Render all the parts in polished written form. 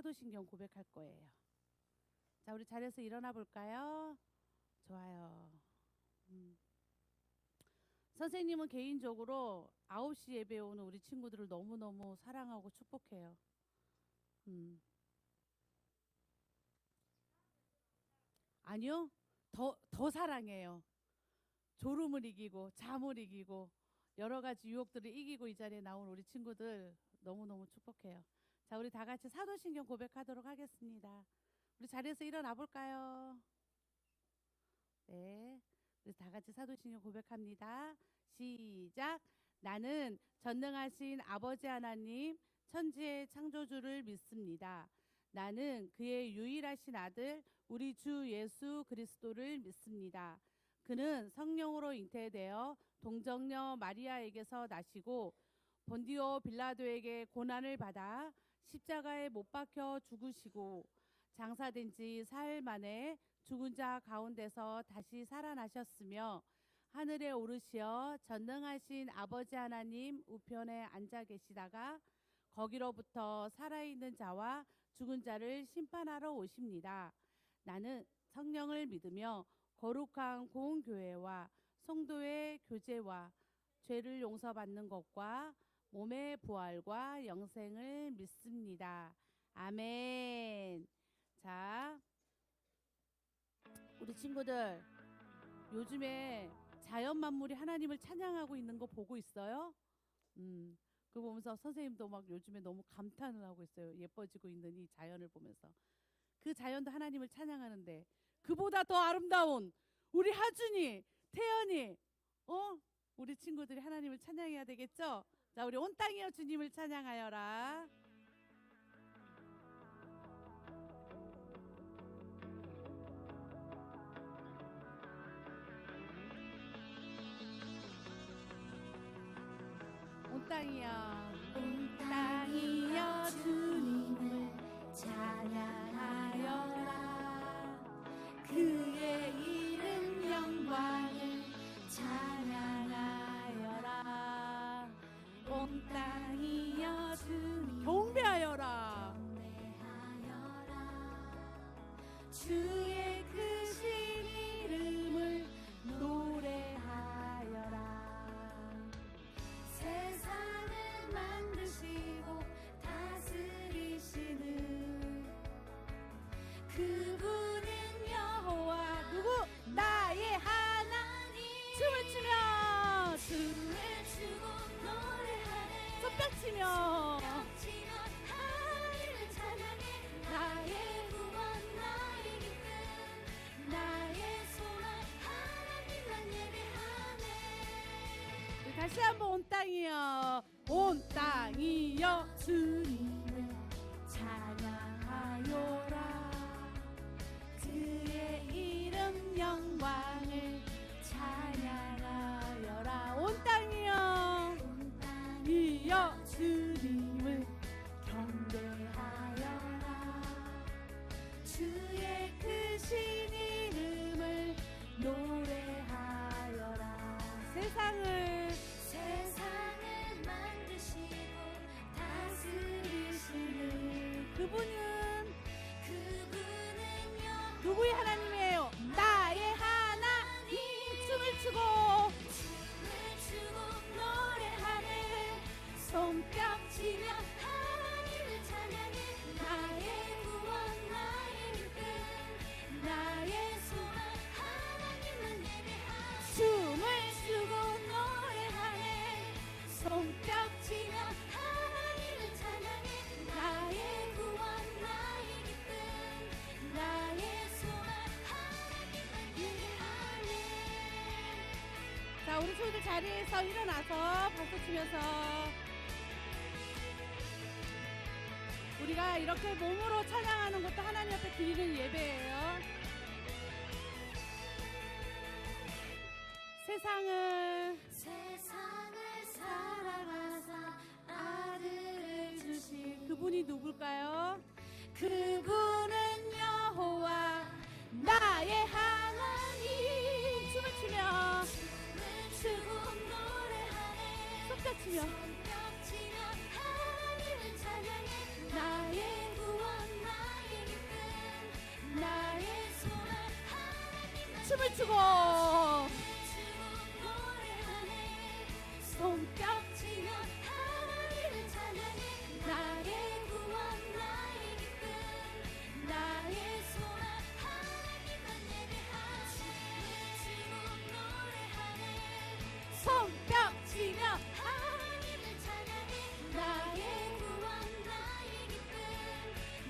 사도신경 고백할 거예요. 자, 우리 자리에서 일어나 볼까요? 좋아요. 선생님은 개인적으로 9시 예배에 오는 우리 친구들을 너무너무 사랑하고 축복해요. 아니요. 더 사랑해요. 졸음을 이기고 잠을 이기고 여러 가지 유혹들을 이기고 이 자리에 나온 우리 친구들 너무너무 축복해요. 자, 우리 다 같이 사도신경 고백하도록 하겠습니다. 우리 자리에서 일어나 볼까요? 네. 우리 다 같이 사도신경 고백합니다. 시작. 나는 전능하신 아버지 하나님 천지의 창조주를 믿습니다. 나는 그의 유일하신 아들 우리 주 예수 그리스도를 믿습니다. 그는 성령으로 잉태되어 동정녀 마리아에게서 나시고 본디오 빌라도에게 고난을 받아 십자가에 못 박혀 죽으시고 장사된 지 사흘 만에 죽은 자 가운데서 다시 살아나셨으며 하늘에 오르시어 전능하신 아버지 하나님 우편에 앉아 계시다가 거기로부터 살아있는 자와 죽은 자를 심판하러 오십니다. 나는 성령을 믿으며 거룩한 공교회와 성도의 교제와 죄를 용서받는 것과 몸의 부활과 영생을 믿습니다. 아멘. 자, 우리 친구들 요즘에 자연 만물이 하나님을 찬양하고 있는 거 보고 있어요? 그거 보면서 선생님도 막 요즘에 너무 감탄을 하고 있어요. 예뻐지고 있는 이 자연을 보면서. 그 자연도 하나님을 찬양하는데 그보다 더 아름다운 우리 하준이, 태연이, 우리 친구들이 하나님을 찬양해야 되겠죠? 자, 우리 온 땅이여 주님을 찬양하여라. 온 땅이여 주님을 찬양하여라. 그의 이름 영광을 찬양하여라. 온 땅이여 주님 경배하여라. 주의 크신 이름을 노래하여라. 세상을 만드시고 다스리시는 그분은 여호와 누구? 나의 하나님. 춤을 추고 노래하네. 손뼉치며 하나님을 찬양해. 나의 구원 나의 기쁨 나의 소망 하나님만 예배하네. 다시 한번 온 땅이여 주님을 찬양하여라. 그의 이름 영광을 찬양하여라. 온 땅이여 주님을 경배하여라. 주의 크신 이름을 노래하여라. 세상을 만드시고 다스리시는 그분은 누구의 하나님이에요? 나의 하나님. 춤을 추고 노래하네. 손뼉치며 하나님을 찬양해. 나의 구원 나의 기쁨 나의 소망 하나님만 예배하네. 춤을 추고 노래하네. 손뼉치며 하나님을 찬양해. 나의 구원 나의 기쁨 나의 소망 하나님만 예배하네. 자, 우리 친구들 자리에서 일어나서 박수 치면서 우리가 이렇게 몸으로 찬양하는 것도 하나님 앞에 드리는 예배예요. 세상을 사랑하사 아들을 주신 그분이 누굴까요? 그분은 여호와 나의 하나님. 춤을 추며 노래하네. 손뼉치며 하나님을 찬양해. 나의 구원 춤을 추고 손뼉치며 하나님을 찬양해 나의 구원 나의 기쁨 나의 소망 하나님만 예배하네 손뼉치며 하나님을 찬양해 나의 구원 나의 기쁨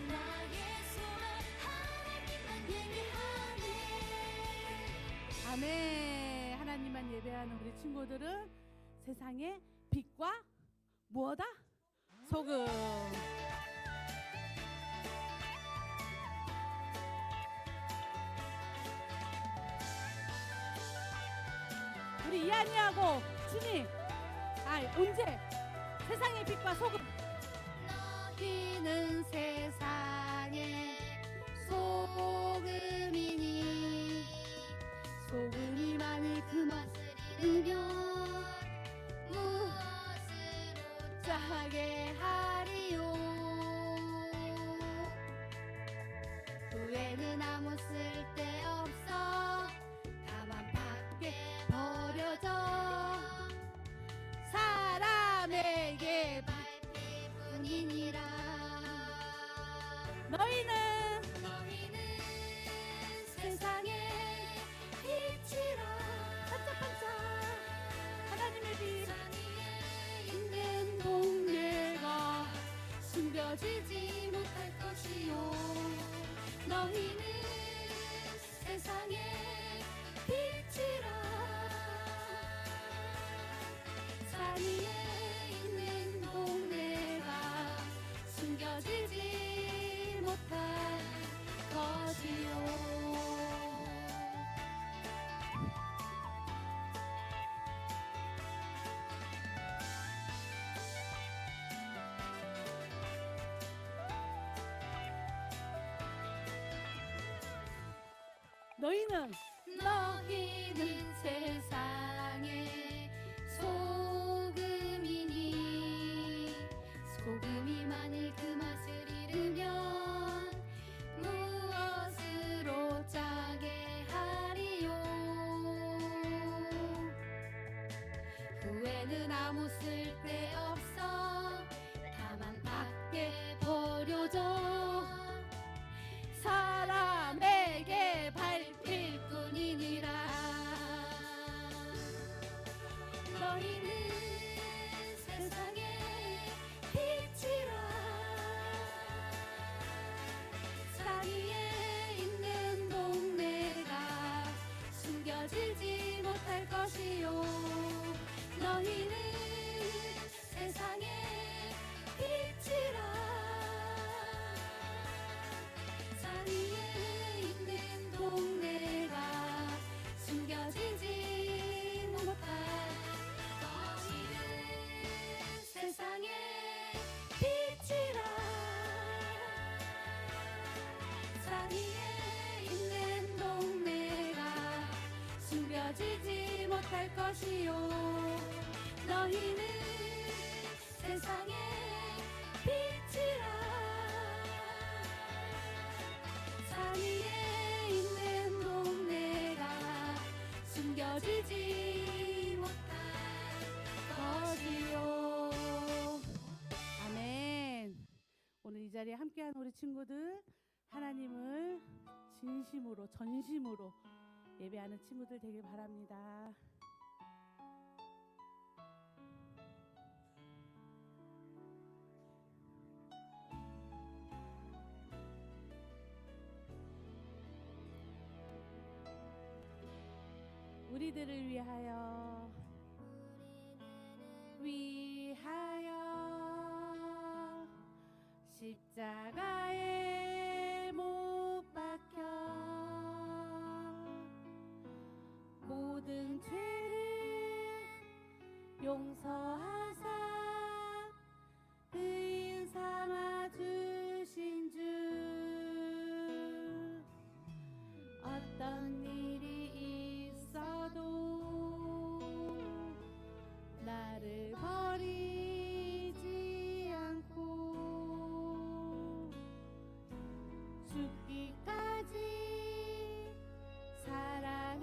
나의 소망 하나님만 예배하네. 아멘. 하나님만 예배하는 우리 친구들은 세상의 빛과 무엇다? 소금. 우리 이한이하고 진이 언제 세상의 빛과 소금. 너희는 세상의 소금이니 소금이 만일 그 맛을 잃으면 무엇으로 짜게 하리요. 후에는 아무 쓸데없어 다만 밖에 버려져 사람에게 밟힐 뿐이니라. 너희는 세상의 빛이라. 반짝반짝 하나님의 빛 있는 동네가 숨겨지지 못할 것이요. 너희는 세상의 빛이라. 산 위에 있는 동네가 숨겨지지 못할 것이요. 너희는 세상의 소금이니 소금이 만일 그 맛을 잃으면 무엇으로 짜게 하리요. 후에는 아무 쓸데없어 다만 밖에 버려져 사람에게 밟힐 뿐이니라. 너희는 세상의 빛이라. 산 위에 있는 동네가 숨겨지지 못할 것이요. 너희는 세상의 빛이라. 산 위에 있는 동네가 숨겨지지 못할 것이는 세상의 빛이라. 산 위에 있는 동네가 숨겨지지 못할 것이요. 너희는 세상의 빛이라. 산 위에 있는 동네가 숨겨지지 못할 것이요. 아멘. 오늘 이 자리에 함께한 우리 친구들 하나님을 진심으로 전심으로 예배하는 친구들 되길 바랍니다. 우리들을 위하여 십자가에 못 박혀 모든 죄를 용서하사 의인 삼아 주신 주. 어떤 일이 있어도 나를 버리지 않고 죽기까지 사랑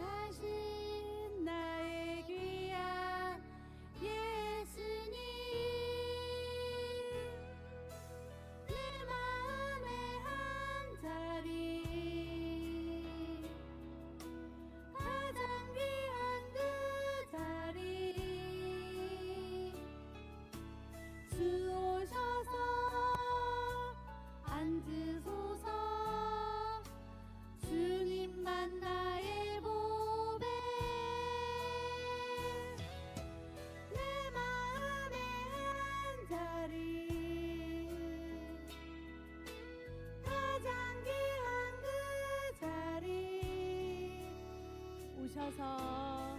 주옵소서.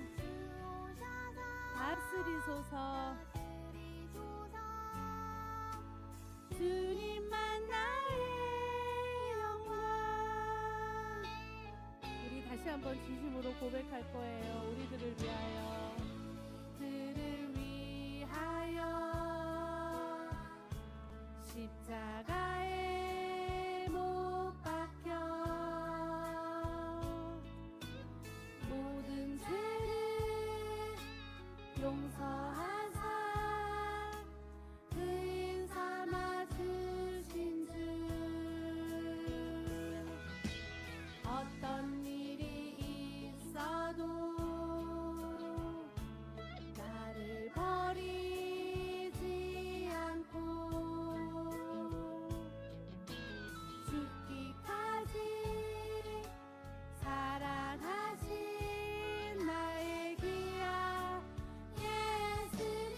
다스리소서. 주님만 나의 영광. 우리 다시 한번 진심으로 고백할 거예요. 우리들을 위하여. 들을 위하여 십자가에 못 박혀 모든 죄를 용서하사 의인 삼아 주신 주. 어떤 일이 있어도 나를 버리지 않고 죽기까지 사랑하신 나의 귀한 예수님.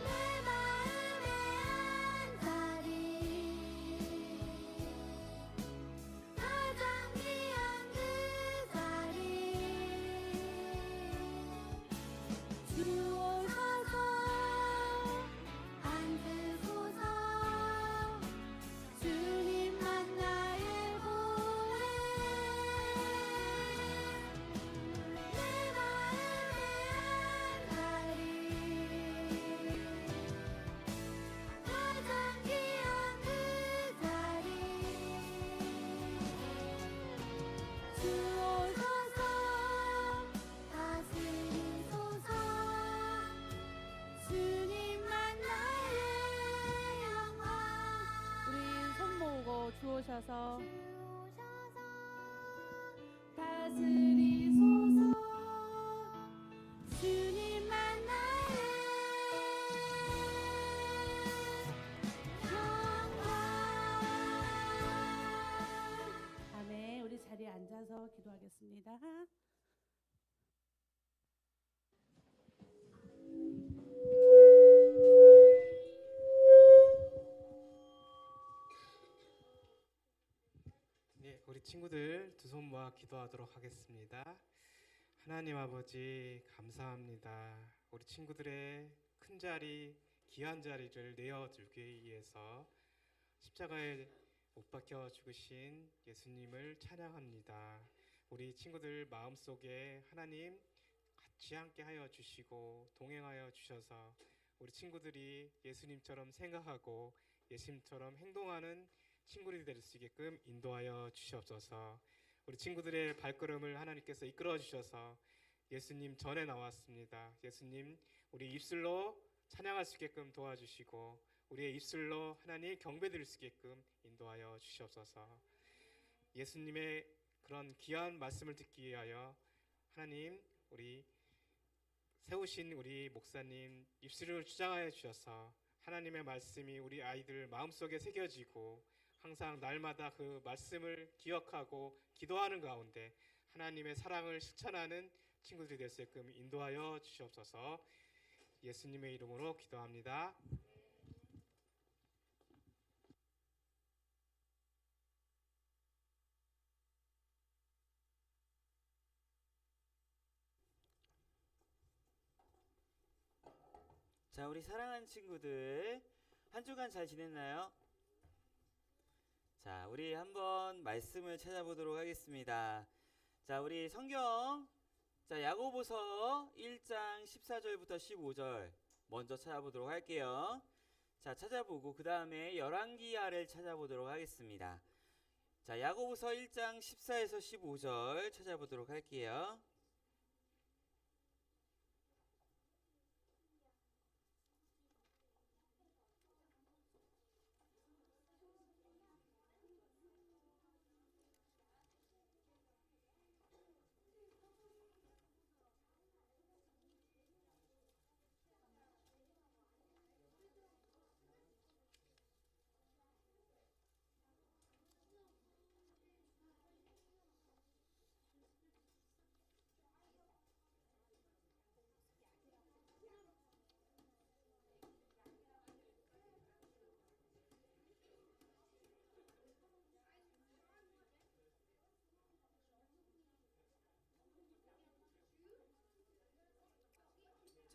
내 마음의 안자리 가장 귀한 그 자리 주오셔서 앉으소서. 주님만 나의 보혜. 내 마음의 안자리 가장 귀한 그 자리 주오셔서 다스리소서. 주님만 나의 영광. 우리 손 모으고 주오셔서 다스리소서. 주님만 나의 영광. 아멘. 우리 자리에 앉아서 기도하겠습니다. 네, 우리 친구들 두 손 모아 기도하도록 하겠습니다. 하나님 아버지 감사합니다. 우리 친구들의 큰 자리, 귀한 자리를 내어주기 위해서 십자가에 못 박혀 죽으신 예수님을 찬양합니다. 우리 친구들 마음속에 하나님 같이 함께 하여 주시고 동행하여 주셔서 우리 친구들이 예수님처럼 생각하고 예수님처럼 행동하는 친구들이 될 수 있게끔 인도하여 주시옵소서. 우리 친구들의 발걸음을 하나님께서 이끌어 주셔서 예수님 전에 나왔습니다. 예수님 우리 입술로 찬양할 수 있게끔 도와주시고 우리의 입술로 하나님 경배드릴 수 있게끔 인도하여 주시옵소서. 예수님의 그런 귀한 말씀을 듣기 위하여 하나님 우리 세우신 우리 목사님 입술을 주장하여 주셔서 하나님의 말씀이 우리 아이들 마음속에 새겨지고 항상 날마다 그 말씀을 기억하고 기도하는 가운데 하나님의 사랑을 실천하는 친구들이 될 수 있게끔 인도하여 주시옵소서. 예수님의 이름으로 기도합니다. 자, 우리 사랑하는 친구들 한 주간 잘 지냈나요? 자, 우리 한번 말씀을 찾아보도록 하겠습니다. 자, 우리 성경 야고보서 1장 14절부터 15절 먼저 찾아보도록 할게요. 자, 찾아보고 그 다음에 열왕기하를 찾아보도록 하겠습니다. 자, 야고보서 1장 14에서 15절 찾아보도록 할게요.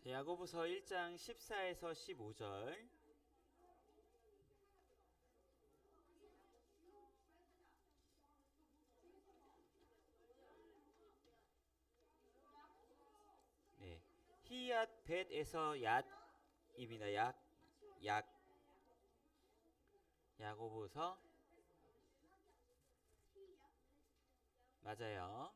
자, 야고보서 1장 14에서 15절. 네. 히앗 벳에서 얏입니다. 약 야고보서 맞아요.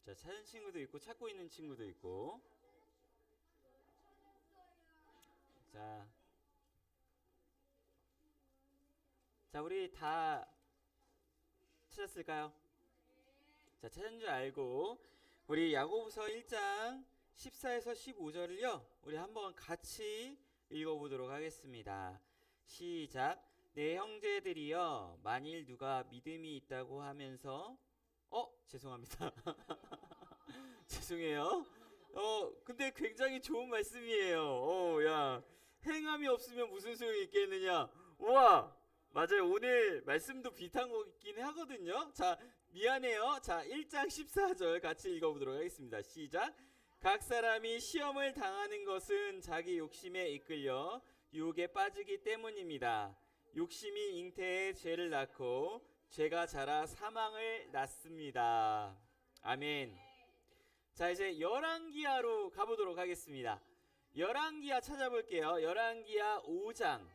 자, 찾은 친구도 있고 찾고 있는 친구도 있고. 자, 우리 다 찾았을까요? 자, 찾은 줄 알고 우리 야고보서 1장 14에서 15절을요. 우리 한번 같이 읽어보도록 하겠습니다. 시작. 내 형제들이여, 만일 누가 믿음이 있다고 하면서 죄송합니다. 죄송해요. 근데 굉장히 좋은 말씀이에요. 야, 행함이 없으면 무슨 소용이 있겠느냐. 우와, 맞아요. 오늘 말씀도 비슷한 거긴 하거든요. 자, 미안해요. 자, 1장 14절 같이 읽어보도록 하겠습니다. 시작. 각 사람이 시험을 당하는 것은 자기 욕심에 이끌려 유혹에 빠지기 때문입니다. 욕심이 잉태에 죄를 낳고 죄가 자라 사망을 낳습니다. 아멘. 자, 이제 열왕기하로 가보도록 하겠습니다. 열왕기하 찾아볼게요. 열왕기하 5장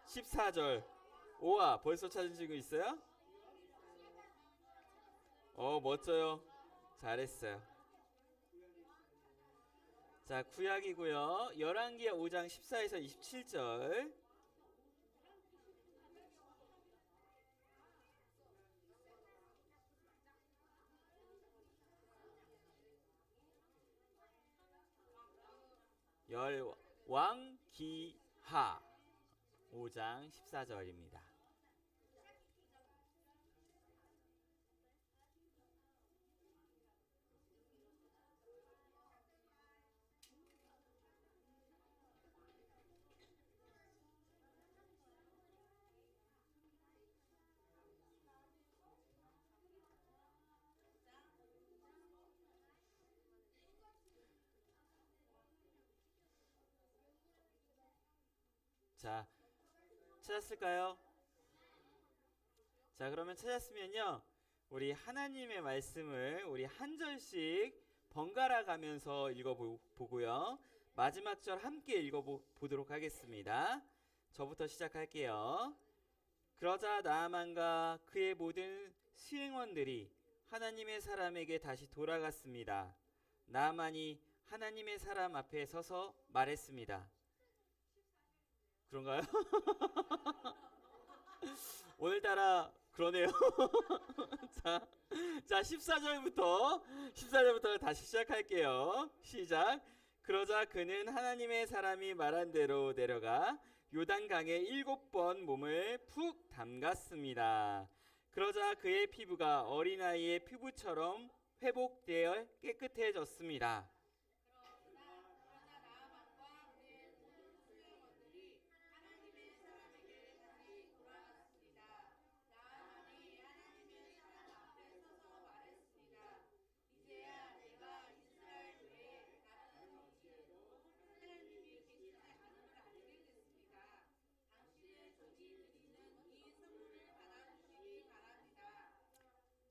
14절. 우와, 벌써 찾은 친구 있어요? 멋져요. 잘했어요. 자, 구약이고요. 열왕기하 5장 14에서 27절. 열왕기하 5장 14절입니다. 자, 찾았을까요? 자, 그러면 찾았으면요, 우리 하나님의 말씀을 우리 한 절씩 번갈아 가면서 읽어보고요, 마지막 절 함께 읽어보도록 하겠습니다. 저부터 시작할게요. 그러자 나아만과 그의 모든 수행원들이 하나님의 사람에게 다시 돌아갔습니다. 나아만이 하나님의 사람 앞에 서서 말했습니다. 그런가요? 오늘따라 그러네요. 자, 14절부터 다시 시작할게요. 시작. 그러자 그는 하나님의 사람이 말한 대로 내려가 요단강에 7번 몸을 푹 담갔습니다. 그러자 그의 피부가 어린아이의 피부처럼 회복되어 깨끗해졌습니다.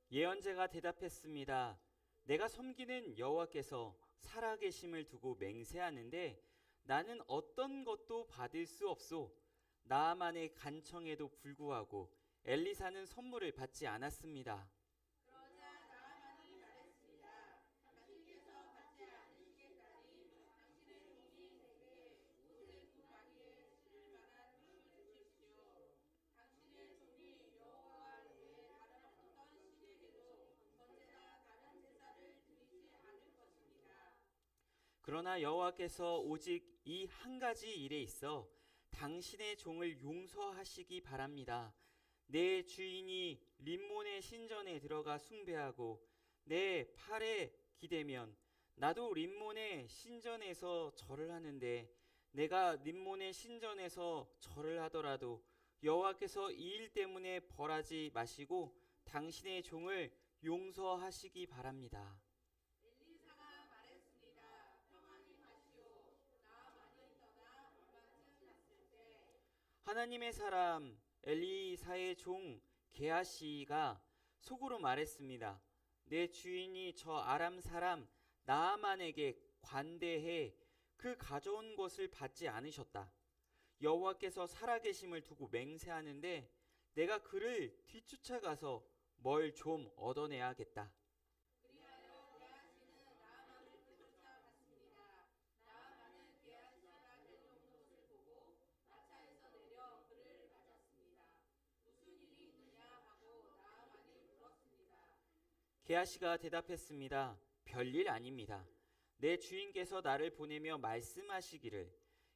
예언자가 대답했습니다. 내가 섬기는 여호와께서 살아계심을 두고 맹세하는데 나는 어떤 것도 받을 수 없소. 나아만의 간청에도 불구하고 엘리사는 선물을 받지 않았습니다. 그러나 여호와께서 오직 이 한 가지 일에 있어 당신의 종을 용서하시기 바랍니다. 내 주인이 림몬의 신전에 들어가 숭배하고 내 팔에 기대면 나도 림몬의 신전에서 절을 하는데 내가 림몬의 신전에서 절을 하더라도 여호와께서 이 일 때문에 벌하지 마시고 당신의 종을 용서하시기 바랍니다. 하나님의 사람 엘리사의 종 게하시가 속으로 말했습니다. 내 주인이 저 아람 사람 나아만에게 관대해 그 가져온 것을 받지 않으셨다. 여호와께서 살아계심을 두고 맹세하는데 내가 그를 뒤쫓아가서 뭘 좀 얻어내야겠다. 게하시가 대답했습니다. 별일 아닙니다. 내 주인께서 나를 보내며 말씀하시기를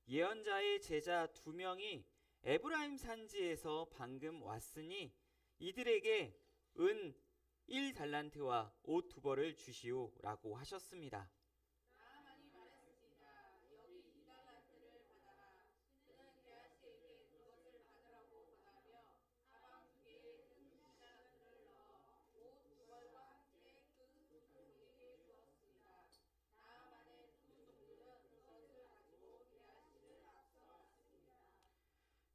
예언자의 제자 2명이 에브라임 산지에서 방금 왔으니 이들에게 은 1달란트와 옷 2벌을 주시오라고 하셨습니다.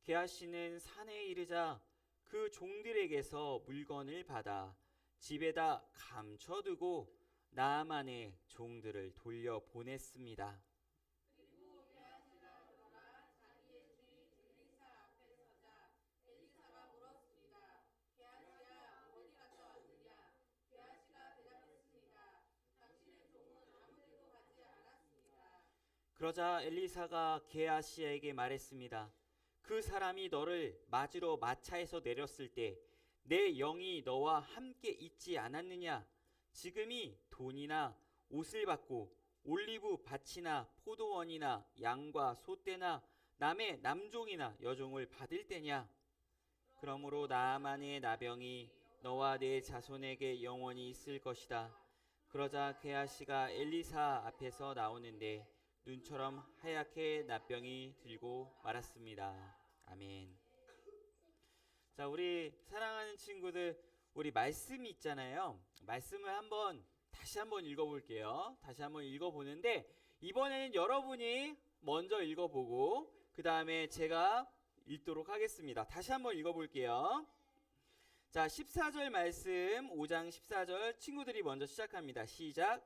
게하시는 산에 이르자 그 종들에게서 물건을 받아 집에다 감춰두고 나아만의 종들을 돌려보냈습니다. 그러자 엘리사가 게하시에게 말했습니다. 그 사람이 너를 맞으러 마차에서 내렸을 때 내 영이 너와 함께 있지 않았느냐? 지금이 돈이나 옷을 받고 올리브 밭이나 포도원이나 양과 소떼나 남의 남종이나 여종을 받을 때냐? 그러므로 나아만의 나병이 너와 네 자손에게 영원히 있을 것이다. 그러자 게하시가 엘리사 앞에서 나오는데 눈처럼 하얗게 나병이 들고 말았습니다. 아멘. 자, 우리 사랑하는 친구들, 우리 말씀이 있잖아요. 말씀을 다시 한번 읽어볼게요. 다시 한번 읽어보는데 이번에는 여러분이 먼저 읽어보고 그 다음에 제가 읽도록 하겠습니다. 다시 한번 읽어볼게요. 자, 14절 말씀, 5장 14절 친구들이 먼저 시작합니다. 시작.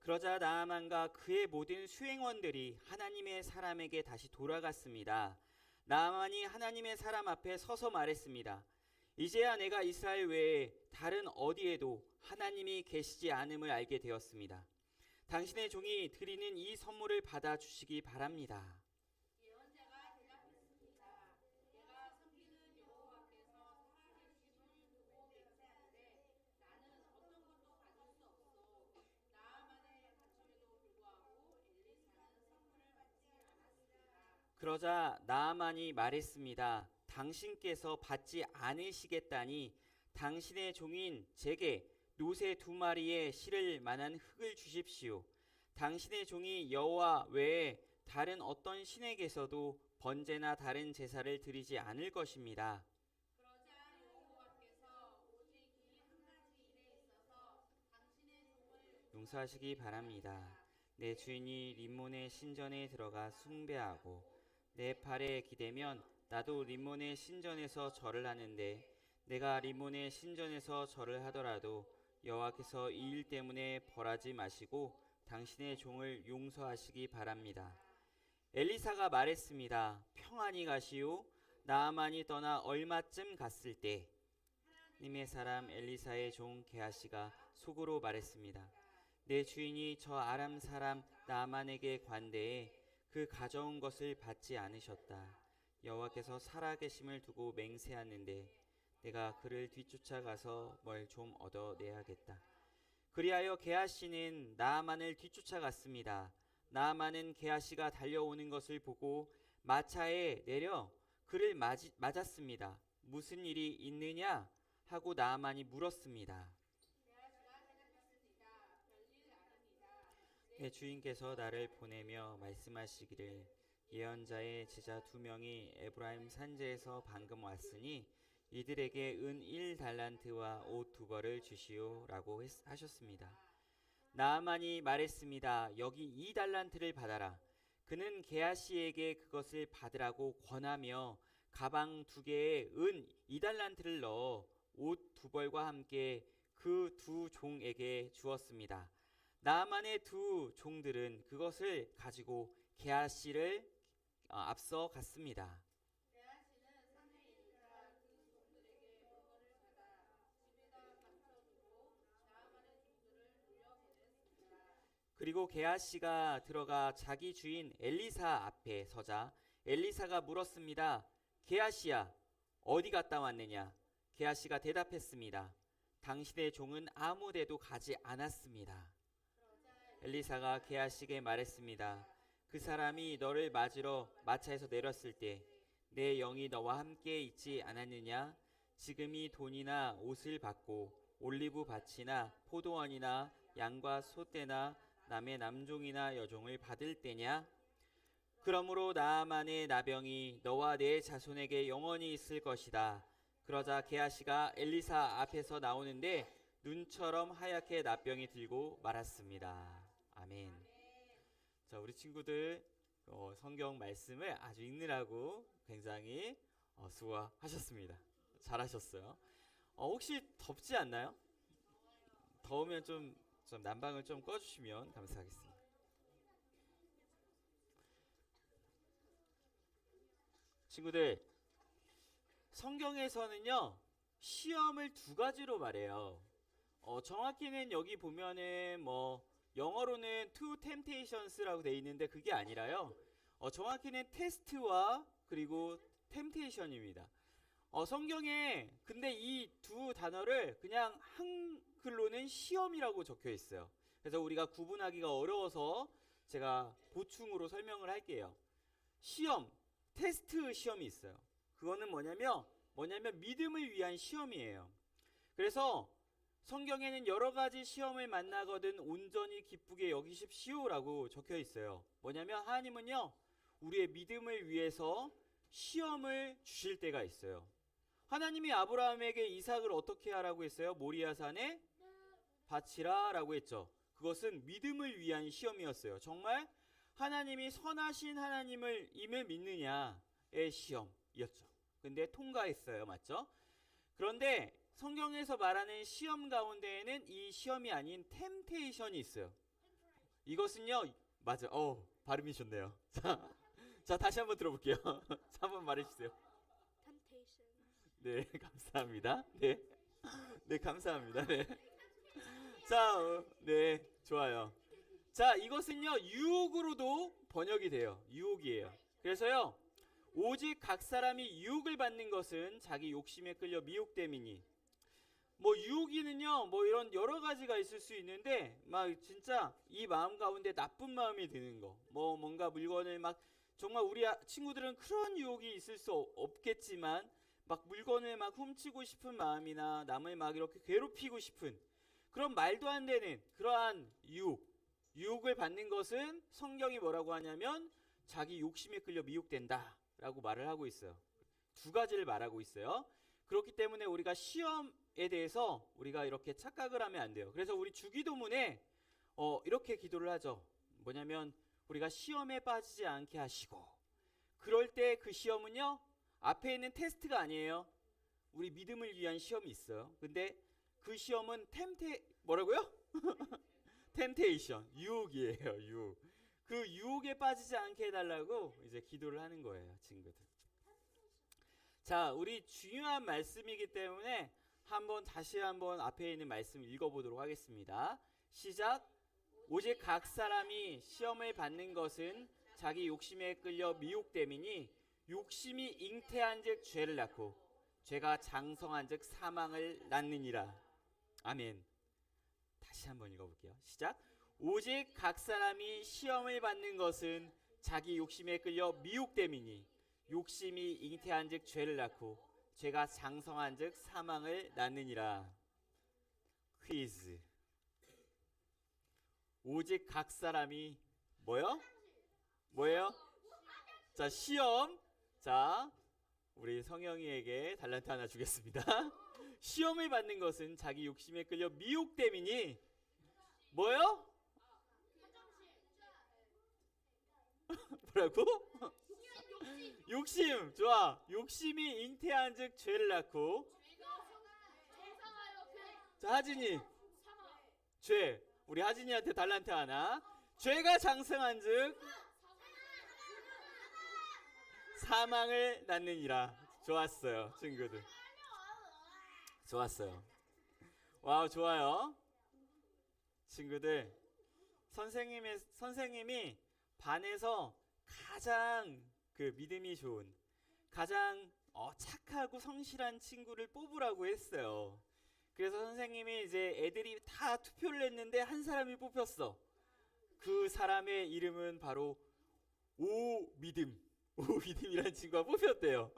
그러자 나아만과 그의 모든 수행원들이 하나님의 사람에게 다시 돌아갔습니다. 나아만이 하나님의 사람 앞에 서서 말했습니다. 이제야 내가 이스라엘 외에 다른 어디에도 하나님이 계시지 않음을 알게 되었습니다. 당신의 종이 드리는 이 선물을 받아주시기 바랍니다. 그러자 나아만이 말했습니다. 당신께서 받지 않으시겠다니 당신의 종인 제게 노새 2마리에 실을 만한 흙을 주십시오. 당신의 종이 여호와 외에 다른 어떤 신에게서도 번제나 다른 제사를 드리지 않을 것입니다. 용서하시기 바랍니다. 내 주인이 림몬의 신전에 들어가 숭배하고 내 팔에 기대면 나도 림몬의 신전에서 절을 하는데 내가 림몬의 신전에서 절을 하더라도 여호와께서 이 일 때문에 벌하지 마시고 당신의 종을 용서하시기 바랍니다. 엘리사가 말했습니다. 평안히 가시오. 나아만이 떠나 얼마쯤 갔을 때 님의 사람 엘리사의 종 게하시가 속으로 말했습니다. 내 주인이 저 아람 사람 나만에게 관대해 그 가져온 것을 받지 않으셨다. 여호와께서 살아계심을 두고 맹세하는데 내가 그를 뒤쫓아가서 뭘 좀 얻어내야겠다. 그리하여 게하시는 나아만을 뒤쫓아갔습니다. 나아만은 게하시가 달려오는 것을 보고 마차에 내려 그를 맞았습니다. 무슨 일이 있느냐 하고 나아만이 물었습니다. 내 주인께서 나를 보내며 말씀하시기를 예언자의 제자 2명이 에브라임 산지에서 방금 왔으니 이들에게 은 1달란트와 옷 2벌을 주시오라고 하셨습니다. 나아만이 말했습니다. 여기 2달란트를 받아라. 그는 게하시에게 그것을 받으라고 권하며 가방 2개에 은 2달란트를 넣어 옷 2벌과 함께 그 2 종에게 주었습니다. 나아만의 2 종들은 그것을 가지고 게하시를 앞서 갔습니다. 그리고 게하시가 들어가 자기 주인 엘리사 앞에 서자 엘리사가 물었습니다. 게하시야, 어디 갔다 왔느냐? 게하시가 대답했습니다. 당신의 종은 아무 데도 가지 않았습니다. 엘리사가 게하시에게 말했습니다. 그 사람이 너를 맞으러 마차에서 내렸을 때 내 영이 너와 함께 있지 않았느냐? 지금이 돈이나 옷을 받고 올리브 밭이나 포도원이나 양과 소떼나 남의 남종이나 여종을 받을 때냐? 그러므로 나아만의 나병이 너와 내 자손에게 영원히 있을 것이다. 그러자 게하시가 엘리사 앞에서 나오는데 눈처럼 하얗게 나병이 들고 말았습니다. 아멘. 자, 우리 친구들 성경 말씀을 아주 읽느라고 굉장히 수고하셨습니다. 잘하셨어요. 혹시 덥지 않나요? 더우면 좀 난방을 좀 꺼주시면 감사하겠습니다. 친구들, 성경에서는요 시험을 2가지로 말해요. 정확히는 여기 보면은 영어로는 two temptations라고 돼 있는데 그게 아니라요. 정확히는 테스트와 그리고 temptation입니다. 성경에 근데 이 2 단어를 그냥 한글로는 시험이라고 적혀 있어요. 그래서 우리가 구분하기가 어려워서 제가 보충으로 설명을 할게요. 시험, 테스트 시험이 있어요. 그거는 뭐냐면 믿음을 위한 시험이에요. 그래서 성경에는 여러 가지 시험을 만나거든 온전히 기쁘게 여기십시오라고 적혀 있어요. 뭐냐면 하나님은요 우리의 믿음을 위해서 시험을 주실 때가 있어요. 하나님이 아브라함에게 이삭을 어떻게 하라고 했어요? 모리아산에 바치라라고 했죠. 그것은 믿음을 위한 시험이었어요. 정말 하나님이 선하신 하나님을 믿느냐의 시험이었죠. 근데 통과했어요. 맞죠? 그런데 성경에서 말하는 시험 가운데에는 이 시험이 아닌 템테이션이 있어요. 이것은요, 맞아. 발음이 좋네요. 자, 다시 한번 들어볼게요. 한번 말해주세요. Temptation. 네, 감사합니다. 네, 네, 감사합니다. 네. 자, 네, 좋아요. 자, 이것은요, 유혹으로도 번역이 돼요. 유혹이에요. 그래서요, 오직 각 사람이 유혹을 받는 것은 자기 욕심에 끌려 미혹됨이니. 유혹이는요, 이런 여러 가지가 있을 수 있는데, 진짜 이 마음 가운데 나쁜 마음이 드는 거, 뭔가 물건을 정말 우리 친구들은 그런 유혹이 있을 수 없겠지만, 물건을 훔치고 싶은 마음이나 남을 이렇게 괴롭히고 싶은 그런 말도 안 되는 그러한 유혹을 받는 것은 성경이 뭐라고 하냐면 자기 욕심에 끌려 미혹된다라고 말을 하고 있어요. 2가지를 말하고 있어요. 그렇기 때문에 우리가 시험에 대해서 우리가 이렇게 착각을 하면 안 돼요. 그래서 우리 주기도문에 이렇게 기도를 하죠. 뭐냐면 우리가 시험에 빠지지 않게 하시고, 그럴 때 그 시험은요 앞에 있는 테스트가 아니에요. 우리 믿음을 위한 시험이 있어요. 근데 그 시험은 뭐라고요? 템테이션, 유혹이에요. 유혹. 그 유혹에 빠지지 않게 해달라고 이제 기도를 하는 거예요, 친구들. 자, 우리 중요한 말씀이기 때문에 다시 한번 앞에 있는 말씀 읽어보도록 하겠습니다. 시작. 오직 각 사람이 시험을 받는 것은 자기 욕심에 끌려 미혹됨이니 욕심이 잉태한즉 죄를 낳고 죄가 장성한즉 사망을 낳느니라. 아멘. 다시 한번 읽어볼게요. 시작. 오직 각 사람이 시험을 받는 것은 자기 욕심에 끌려 미혹됨이니 욕심이 잉태한즉 죄를 낳고 죄가 장성한즉 사망을 낳느니라. 퀴즈. 오직 각 사람이 뭐예요? 자, 시험. 자, 우리 성영이에게 달란트 하나 주겠습니다. 시험을 받는 것은 자기 욕심에 끌려 미혹됨이니 뭐요? 뭐라고? 욕심. 좋아. 욕심이 잉태한즉 죄를 낳고. 자, 하진이. 죄. 우리 하진이한테 달란트 하나. 죄가 장성한즉 사망을 낳느니라. 좋았어요, 친구들. 좋았어요. 와우, 좋아요. 친구들, 선생님이 반에서 가장 그 믿음이 좋은, 가장 착하고 성실한 친구를 뽑으라고 했어요. 그래서 선생님이 이제 애들이 다 투표를 했는데 한 사람이 뽑혔어. 그 사람의 이름은 바로 오믿음이라는 친구가 뽑혔대요.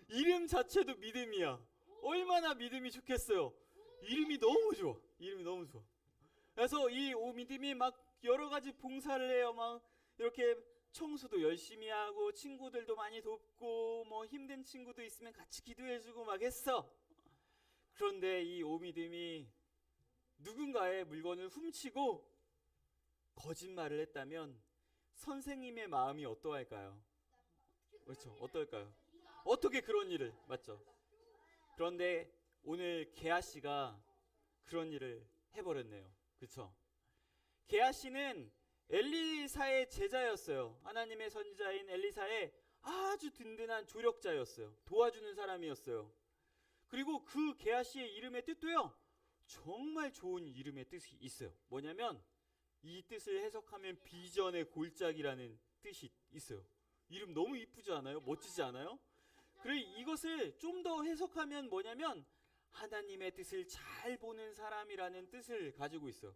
이름 자체도 믿음이야. 얼마나 믿음이 좋겠어요. 이름이 너무 좋아. 그래서 이 오믿음이 막 여러 가지 봉사를 해요. 막 이렇게 청소도 열심히 하고 친구들도 많이 돕고 뭐 힘든 친구도 있으면 같이 기도해주고 막 했어. 그런데 이 오믿음이 누군가의 물건을 훔치고 거짓말을 했다면 선생님의 마음이 어떠할까요? 그렇죠. 어떨까요? 어떻게 그런 일을, 맞죠? 그런데 오늘 게하 씨가 그런 일을 해버렸네요. 그렇죠? 게하 씨는 엘리사의 제자였어요. 하나님의 선지자인 엘리사의 아주 든든한 조력자였어요. 도와주는 사람이었어요. 그리고 그 게하 씨의 이름의 뜻도요, 정말 좋은 이름의 뜻이 있어요. 뭐냐면 이 뜻을 해석하면 비전의 골짜기라는 뜻이 있어요. 이름 너무 이쁘지 않아요? 멋지지 않아요? 그래, 이것을 좀 더 해석하면 뭐냐면 하나님의 뜻을 잘 보는 사람이라는 뜻을 가지고 있어요.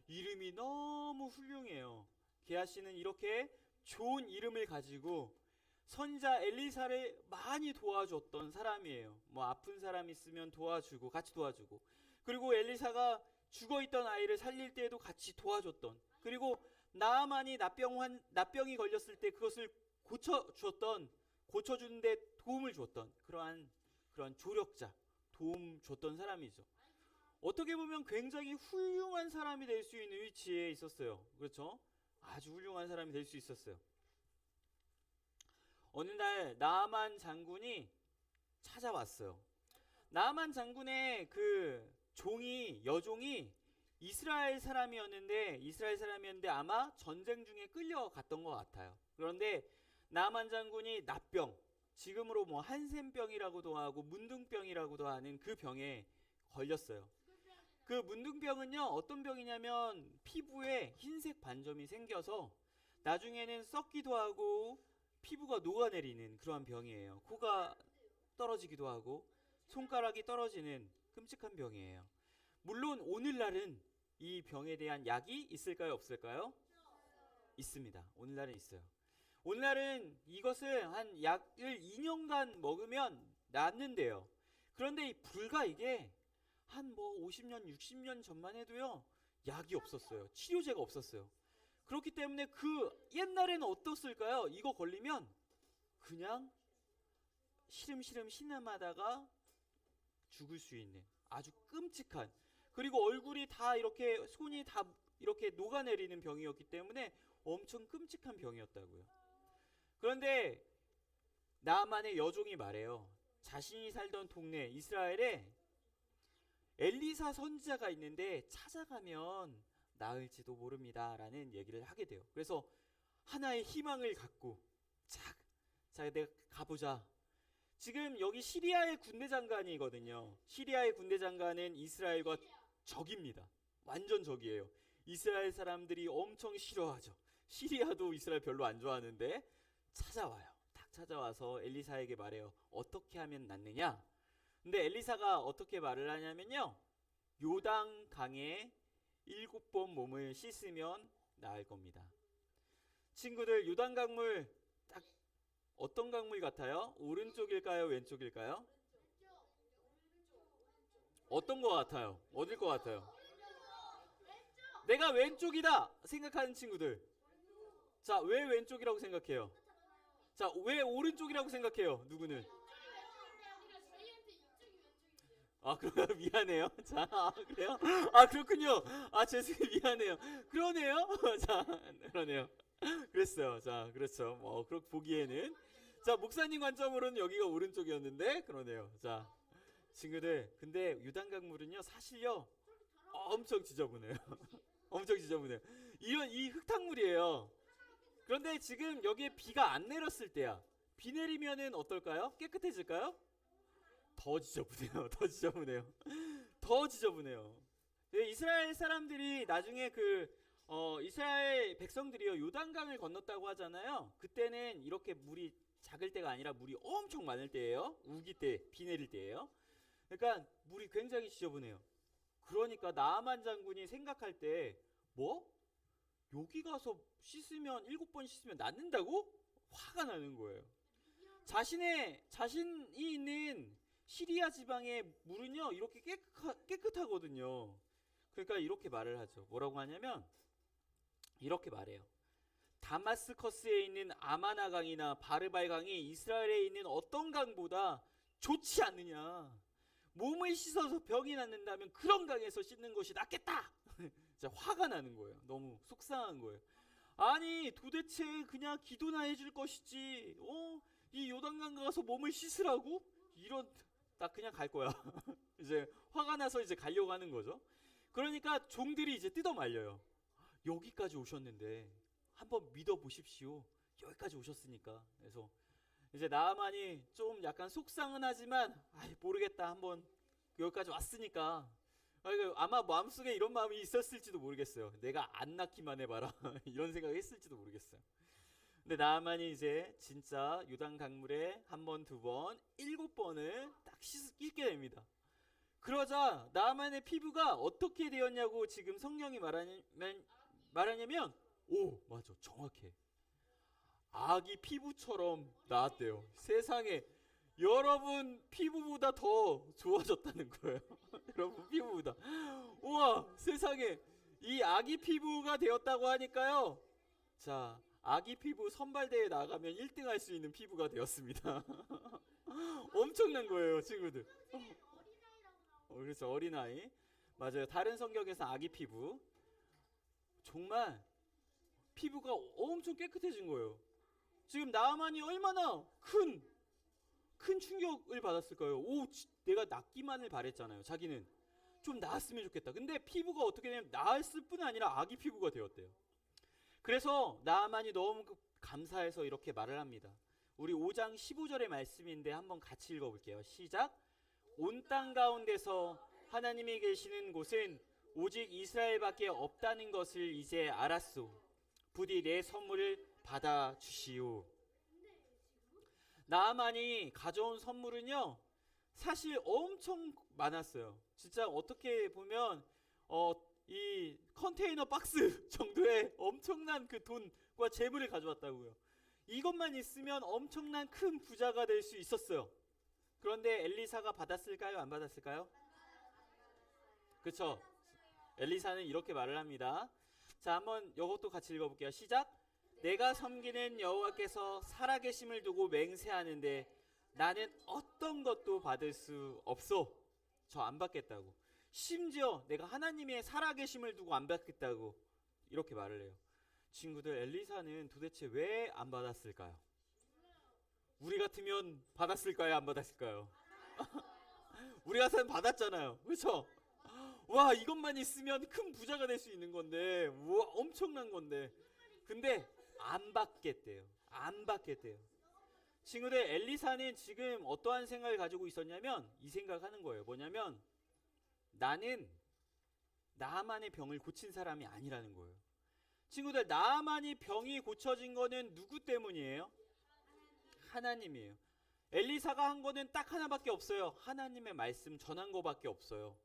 이름이 너무 훌륭해요. 게하 씨는 이렇게 좋은 이름을 가지고 선지자 엘리사를 많이 도와줬던 사람이에요. 뭐 아픈 사람 있으면 도와주고, 같이 도와주고, 그리고 엘리사가 죽어있던 아이를 살릴 때에도 같이 도와줬던, 그리고 나아만이 나병이 걸렸을 때 그것을 고쳐주는데 도움을 줬던 그런 조력자, 도움 줬던 사람이죠. 어떻게 보면 굉장히 훌륭한 사람이 될 수 있는 위치에 있었어요. 그렇죠? 아주 훌륭한 사람이 될 수 있었어요. 어느 날 나아만 장군이 찾아왔어요. 나아만 장군의 그 여종이 이스라엘 사람이었는데 아마 전쟁 중에 끌려갔던 것 같아요. 그런데 나아만 장군이 납병, 지금으로 뭐 한센병이라고도 하고 문둥병이라고도 하는 그 병에 걸렸어요. 그 문둥병은요, 어떤 병이냐면 피부에 흰색 반점이 생겨서 나중에는 썩기도 하고 피부가 녹아내리는 그러한 병이에요. 코가 떨어지기도 하고 손가락이 떨어지는 끔찍한 병이에요. 물론 오늘날은 이 병에 대한 약이 있을까요, 없을까요? 있습니다. 오늘날은 있어요. 오늘날은 이것을 한 약을 2년간 먹으면 낫는데요. 그런데 불과 이게 한 뭐 50년, 60년 전만 해도요, 약이 없었어요. 치료제가 없었어요. 그렇기 때문에 그 옛날에는 어떻을까요? 이거 걸리면 그냥 시름시름 신음하다가 죽을 수 있는 아주 끔찍한, 그리고 얼굴이 다 이렇게, 손이 다 이렇게 녹아내리는 병이었기 때문에 엄청 끔찍한 병이었다고요. 그런데 나아만의 여종이 말해요. 자신이 살던 동네 이스라엘에 엘리사 선지자가 있는데 찾아가면 나을지도 모릅니다 라는 얘기를 하게 돼요. 그래서 하나의 희망을 갖고 자 내가 가보자. 지금 여기 시리아의 군대 장관이거든요. 시리아의 군대 장관은 이스라엘과 적입니다. 완전 적이에요. 이스라엘 사람들이 엄청 싫어하죠. 시리아도 이스라엘 별로 안 좋아하는데 찾아와요. 딱 찾아와서 엘리사에게 말해요. 어떻게 하면 낫느냐? 근데 엘리사가 어떻게 말을 하냐면요. 요단 강에 7번 몸을 씻으면 나을 겁니다. 친구들, 요단 강물 딱 어떤 강물 같아요? 오른쪽일까요? 왼쪽일까요? 어떤 거 같아요? 어딜 거 같아요? 내가 왼쪽이다 생각하는 친구들. 자, 왜 왼쪽이라고 생각해요? 자, 왜 오른쪽이라고 생각해요? 누구는? 아, 그래요? 미안해요. 자, 그래요? 아, 그렇군요. 아, 죄송해요. 미안해요. 그러네요. 자, 그러네요. 그랬어요. 자, 그렇죠. 그렇게 보기에는. 자, 목사님 관점으로는 여기가 오른쪽이었는데, 그러네요. 자, 친구들. 근데 유단강물은요, 사실요, 엄청 지저분해요. 엄청 지저분해요. 이 흙탕물이에요. 그런데 지금 여기에 비가 안 내렸을 때야. 비 내리면은 어떨까요? 깨끗해질까요? 더 지저분해요. 더 지저분해요. 더 지저분해요. 네, 이스라엘 사람들이 나중에 이스라엘 백성들이요 요단강을 건넜다고 하잖아요. 그때는 이렇게 물이 작을 때가 아니라 물이 엄청 많을 때예요. 우기 때, 비 내릴 때예요. 그러니까 물이 굉장히 지저분해요. 그러니까 나아만 장군이 생각할 때 뭐? 여기 가서 씻으면 7번 씻으면 낫는다고? 화가 나는 거예요. 자신이 있는 시리아 지방의 물은요 이렇게 깨끗하거든요. 그러니까 이렇게 말을 하죠. 뭐라고 하냐면 이렇게 말해요. 다마스커스에 있는 아마나 강이나 바르발 강이 이스라엘에 있는 어떤 강보다 좋지 않느냐. 몸을 씻어서 병이 낫는다면 그런 강에서 씻는 것이 낫겠다. 진짜 화가 나는 거예요. 너무 속상한 거예요. 아니 도대체 그냥 기도나 해줄 것이지 이 요단강 가서 몸을 씻으라고? 나 그냥 갈 거야. 이제 화가 나서 이제 가려고 하는 거죠. 그러니까 종들이 이제 뜯어 말려요. 여기까지 오셨는데 한번 믿어 보십시오. 여기까지 오셨으니까. 그래서 이제 나아만이 좀 약간 속상은 하지만 모르겠다. 한번 여기까지 왔으니까 아마 마음속에 이런 마음이 있었을지도 모르겠어요. 내가 안 낳기만 해봐라. 이런 생각을 했을지도 모르겠어요. 근데 나아만이 이제 진짜 요단 강물에 한 번, 두 번, 7번을 딱 씻게 됩니다. 그러자 나아만의 피부가 어떻게 되었냐고 지금 성경이 말하냐면 오, 맞아. 정확해. 아기 피부처럼 나왔대요. 세상에 여러분 피부보다 더 좋아졌다는 거예요. 여러분 피부보다. 우와, 세상에 이 아기 피부가 되었다고 하니까요. 자, 아기 피부 선발대회 나가면 1등 할 수 있는 피부가 되었습니다. 엄청난 거예요, 친구들. 그렇죠, 어린아이. 맞아요. 다른 성경에서 아기 피부. 정말 피부가 엄청 깨끗해진 거예요. 지금 나아만이 얼마나 큰 충격을 받았을까요? 내가 낫기만을 바랬잖아요. 자기는 좀 나았으면 좋겠다. 근데 피부가 어떻게 되냐면 나았을 뿐 아니라 아기 피부가 되었대요. 그래서 나아만이 너무 감사해서 이렇게 말을 합니다. 우리 5장 15절의 말씀인데 한번 같이 읽어볼게요. 시작. 온 땅 가운데서 하나님이 계시는 곳은 오직 이스라엘밖에 없다는 것을 이제 알았소. 부디 내 선물을 받아 주시오. 나아만이 가져온 선물은요 사실 엄청 많았어요. 진짜 어떻게 보면 이 컨테이너 박스 정도의 엄청난 그 돈과 재물을 가져왔다고요. 이것만 있으면 엄청난 큰 부자가 될 수 있었어요. 그런데 엘리사가 받았을까요? 안 받았을까요? 그렇죠. 엘리사는 이렇게 말을 합니다. 자, 한번 이것도 같이 읽어볼게요. 시작. 내가 섬기는 여호와께서 살아계심을 두고 맹세하는데 나는 어떤 것도 받을 수 없어. 저 안 받겠다고. 심지어 내가 하나님의 살아계심을 두고 안 받겠다고 이렇게 말을 해요. 친구들, 엘리사는 도대체 왜 안 받았을까요? 우리 같으면 받았을까요? 안 받았을까요? 우리 같으면 받았잖아요. 그렇죠? 와, 이것만 있으면 큰 부자가 될 수 있는 건데, 우와, 엄청난 건데. 근데 안 받겠대요. 안 받겠대요. 친구들, 엘리사는 지금 어떠한 생각을 가지고 있었냐면 이 생각하는 거예요. 뭐냐면 나는 나만의 병을 고친 사람이 아니라는 거예요. 친구들, 나만이 병이 고쳐진 거는 누구 때문이에요? 하나님이에요. 엘리사가 한 거는 딱 하나밖에 없어요. 하나님의 말씀 전한 거밖에 없어요.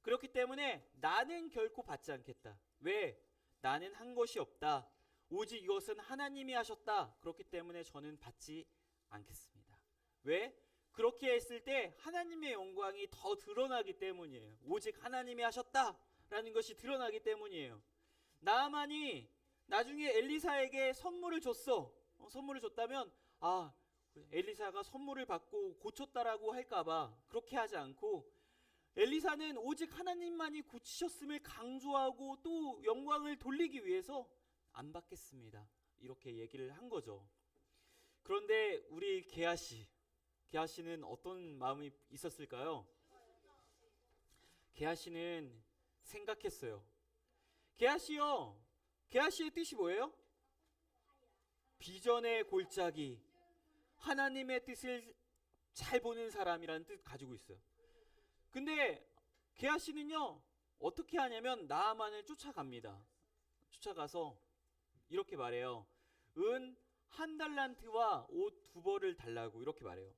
그렇기 때문에 나는 결코 받지 않겠다. 왜? 나는 한 것이 없다. 오직 이것은 하나님이 하셨다. 그렇기 때문에 저는 받지 않겠습니다. 왜? 그렇게 했을 때 하나님의 영광이 더 드러나기 때문이에요. 오직 하나님이 하셨다라는 것이 드러나기 때문이에요. 나아만이 나중에 엘리사에게 선물을 줬어. 선물을 줬다면 엘리사가 선물을 받고 고쳤다라고 할까봐 그렇게 하지 않고, 엘리사는 오직 하나님만이 고치셨음을 강조하고 또 영광을 돌리기 위해서 안 받겠습니다, 이렇게 얘기를 한 거죠. 그런데 우리 게하시는 어떤 마음이 있었을까요? 게하시는 생각했어요. 게하시의 뜻이 뭐예요? 비전의 골짜기, 하나님의 뜻을 잘 보는 사람이라는 뜻 가지고 있어요. 근데 게하시는요, 어떻게 하냐면 나아만을 쫓아갑니다. 쫓아가서 이렇게 말해요. 은 1달란트와 옷 2벌을 달라고 이렇게 말해요.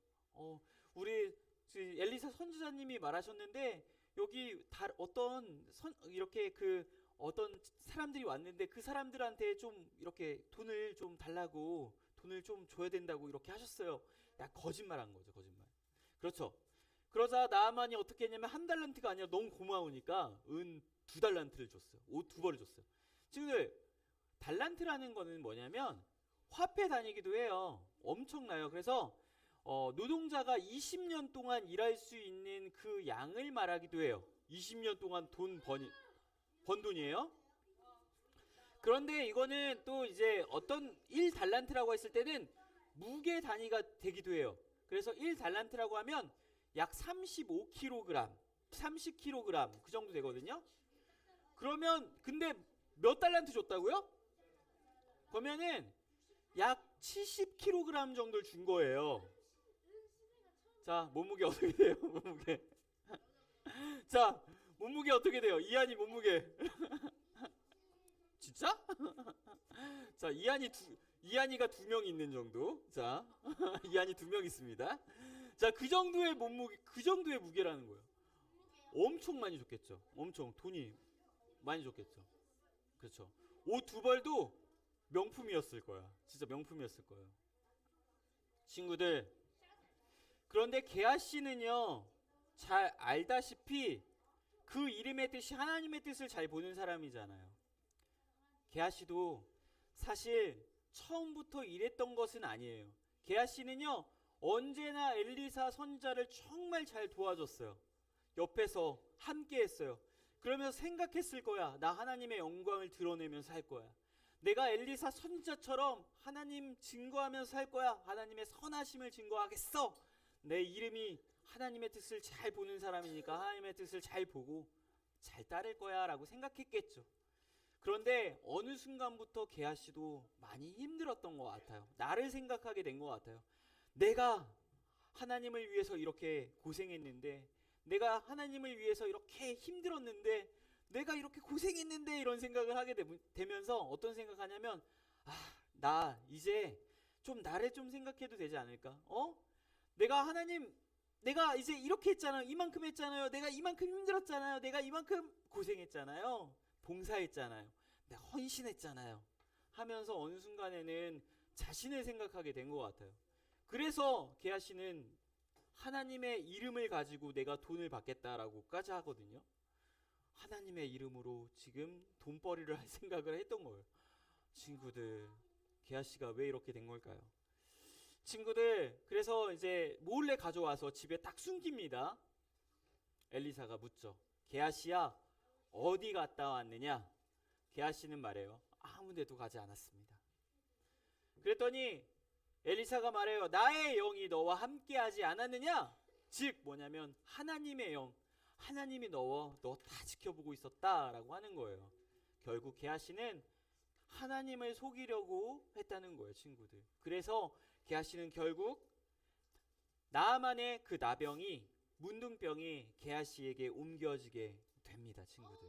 우리 엘리사 선지자님이 말하셨는데 여기 어떤 사람들이 왔는데 그 사람들한테 좀 이렇게 돈을 좀 달라고, 돈을 좀 줘야 된다고 이렇게 하셨어요. 거짓말한 거죠, 거짓말. 그렇죠. 그러자 나아만이 어떻게 했냐면 1달란트가 아니라 너무 고마우니까 은 2달란트를 줬어요. 옷 2벌을 줬어요. 친구들, 달란트라는 거는 뭐냐면 화폐 단위기도 해요. 엄청나요. 그래서 노동자가 20년 동안 일할 수 있는 그 양을 말하기도 해요. 20년 동안 번 돈이에요. 그런데 이거는 또 이제 어떤 1달란트라고 했을 때는 무게 단위가 되기도 해요. 그래서 1달란트라고 하면 약 35kg, 30kg 그 정도 되거든요. 그러면 근데 몇 달란트 줬다고요? 그러면은 약 70kg 정도를 준 거예요. 자, 몸무게 어떻게 돼요? 몸무게. 자, 몸무게 어떻게 돼요? 이한이 몸무게. 진짜? 자, 이한이가 2명 있는 정도. 자, 이한이 2명 있습니다. 자, 그 정도의 몸무게, 그 정도의 무게라는 거예요. 엄청 많이 줬겠죠. 엄청 돈이 많이 줬겠죠. 그렇죠. 옷 2벌도 명품이었을 거야. 진짜 명품이었을 거예요. 친구들, 그런데 게하시는요, 잘 알다시피 그 이름의 뜻이 하나님의 뜻을 잘 보는 사람이잖아요. 게하시도 사실 처음부터 이랬던 것은 아니에요. 게하시는요, 언제나 엘리사 선지자를 정말 잘 도와줬어요. 옆에서 함께 했어요. 그러면서 생각했을 거야. 나 하나님의 영광을 드러내면서 할 거야. 내가 엘리사 선지자처럼 하나님 증거하면서 할 거야. 하나님의 선하심을 증거하겠어. 내 이름이 하나님의 뜻을 잘 보는 사람이니까 하나님의 뜻을 잘 보고 잘 따를 거야 라고 생각했겠죠. 그런데 어느 순간부터 게하시도 많이 힘들었던 것 같아요. 나를 생각하게 된 것 같아요. 내가 하나님을 위해서 이렇게 고생했는데, 내가 하나님을 위해서 이렇게 힘들었는데, 내가 이렇게 고생했는데, 이런 생각을 하게 되면서 어떤 생각하냐면, 나 이제 좀 나를 좀 생각해도 되지 않을까? 내가 이제 이렇게 했잖아요. 이만큼 했잖아요. 내가 이만큼 힘들었잖아요. 내가 이만큼 고생했잖아요. 봉사했잖아요. 내가 헌신했잖아요. 하면서 어느 순간에는 자신을 생각하게 된 것 같아요. 그래서 게하시는 하나님의 이름을 가지고 내가 돈을 받겠다라고까지 하거든요. 하나님의 이름으로 지금 돈벌이를 할 생각을 했던 거예요. 친구들, 게하시가 왜 이렇게 된 걸까요? 친구들, 그래서 이제 몰래 가져와서 집에 딱 숨깁니다. 엘리사가 묻죠. 게하시야, 어디 갔다 왔느냐? 게하시는 말해요. 아무 데도 가지 않았습니다. 그랬더니 엘리사가 말해요. 나의 영이 너와 함께하지 않았느냐? 즉 뭐냐면 하나님의 영, 하나님이 너 다 지켜보고 있었다라고 하는 거예요. 결국 게하시는 하나님을 속이려고 했다는 거예요, 친구들. 그래서 게하시는 결국 나아만의 그 나병이, 문둥병이 게하시에게 옮겨지게 됩니다, 친구들.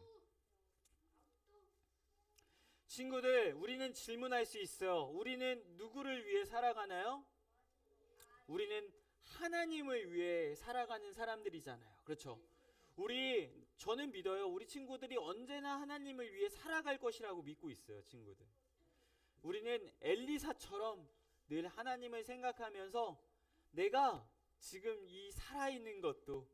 친구들, 우리는 질문할 수 있어요. 우리는 누구를 위해 살아가나요? 우리는 하나님을 위해 살아가는 사람들이잖아요. 그렇죠? 저는 믿어요. 우리 친구들이 언제나 하나님을 위해 살아갈 것이라고 믿고 있어요, 친구들. 우리는 엘리사처럼 늘 하나님을 생각하면서 내가 지금 이 살아있는 것도,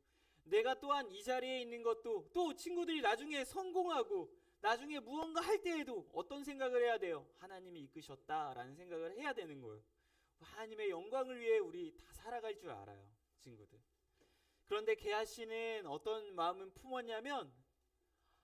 내가 또한 이 자리에 있는 것도, 또 친구들이 나중에 성공하고 나중에 무언가 할 때에도 어떤 생각을 해야 돼요? 하나님이 이끄셨다라는 생각을 해야 되는 거예요. 하나님의 영광을 위해 우리 다 살아갈 줄 알아요, 친구들. 그런데 게하 씨는 어떤 마음을 품었냐면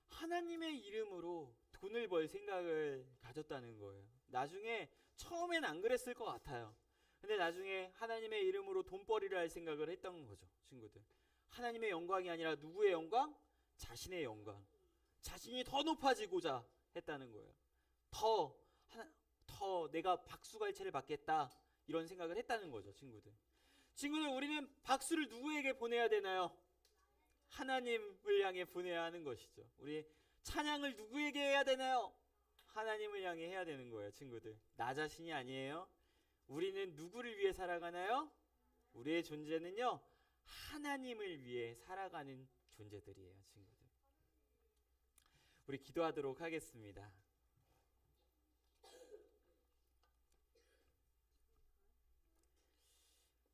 하나님의 이름으로 돈을 벌 생각을 가졌다는 거예요. 나중에 처음엔 안 그랬을 것 같아요. 근데 나중에 하나님의 이름으로 돈벌이를 할 생각을 했던 거죠, 친구들. 하나님의 영광이 아니라 누구의 영광? 자신의 영광. 자신이 더 높아지고자 했다는 거예요. 더 내가 박수갈채를 받겠다, 이런 생각을 했다는 거죠, 친구들. 친구들, 우리는 박수를 누구에게 보내야 되나요? 하나님을 향해 보내야 하는 것이죠. 우리 찬양을 누구에게 해야 되나요? 하나님을 향해 해야 되는 거예요, 친구들. 나 자신이 아니에요. 우리는 누구를 위해 살아가나요? 우리의 존재는요, 하나님을 위해 살아가는 존재들이에요, 친구들. 우리 기도하도록 하겠습니다.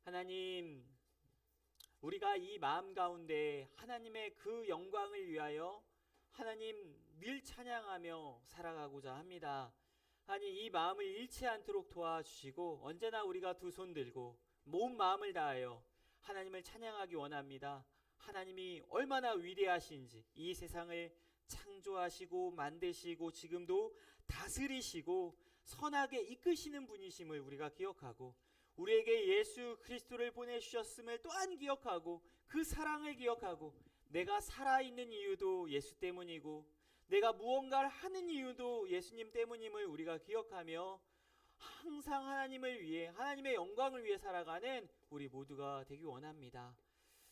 하나님, 우리가 이 마음 가운데 하나님의 그 영광을 위하여 하나님 늘 찬양하며 살아가고자 합니다. 하나님, 이 마음을 잃지 않도록 도와주시고 언제나 우리가 두 손 들고 온 마음을 다하여 하나님을 찬양하기 원합니다. 하나님이 얼마나 위대하신지, 이 세상을 창조하시고 만드시고 지금도 다스리시고 선하게 이끄시는 분이심을 우리가 기억하고, 우리에게 예수 그리스도를 보내주셨음을 또한 기억하고, 그 사랑을 기억하고, 내가 살아있는 이유도 예수 때문이고 내가 무언가를 하는 이유도 예수님 때문임을 우리가 기억하며 항상 하나님을 위해, 하나님의 영광을 위해 살아가는 우리 모두가 되기 원합니다.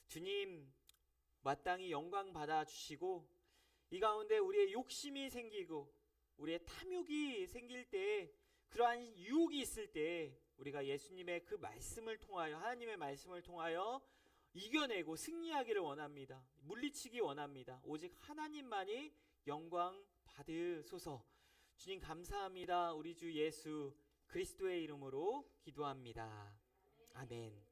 주님, 마땅히 영광 받아주시고, 이 가운데 우리의 욕심이 생기고 우리의 탐욕이 생길 때, 그러한 유혹이 있을 때 우리가 예수님의 그 말씀을 통하여, 하나님의 말씀을 통하여 이겨내고 승리하기를 원합니다. 물리치기 원합니다. 오직 하나님만이 영광 받으소서. 주님 감사합니다. 우리 주 예수 그리스도의 이름으로 기도합니다. 아멘.